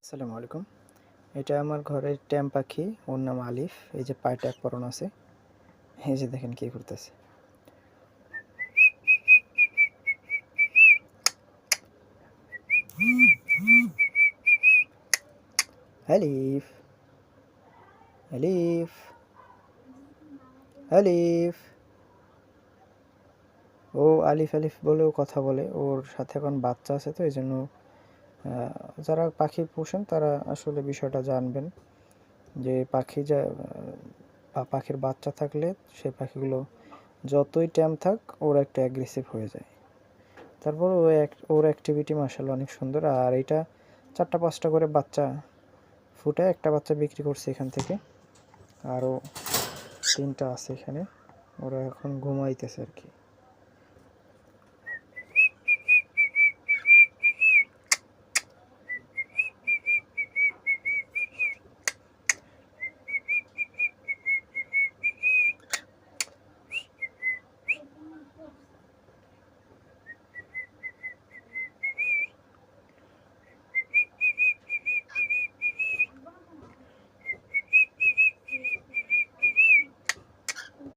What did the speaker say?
আসসালামু আলাইকুম। এটা আমার ঘরের ট্যাম পাখি। ওর নাম আলিফ। এই যে পায়ে ট্যাগ পরানো আছে। এই যে দেখেন কি করতেছে। আলিফ, আলিফ, আলিফ। ও আলিফ আলিফ বলেও কথা বলে। ওর সাথে এখন বাচ্চা আছে, তো এই জন্য যারা পাখি পোষেন তারা আসলে বিষয়টা জানবেন যে পাখি বা পাখির বাচ্চা থাকলে সে পাখিগুলো যতই ট্যাম থাক ওরা একটু অ্যাগ্রেসিভ হয়ে যায়। তারপর ওর অ্যাক্টিভিটি মাশাআল্লাহ অনেক সুন্দর। আর এটা 4টা 5টা করে বাচ্চা ফুটায়। একটা বাচ্চা বিক্রি করছে এখান থেকে, আরও 3টা আছে এখানে। ওরা এখন ঘুমাইতেছে আর কি।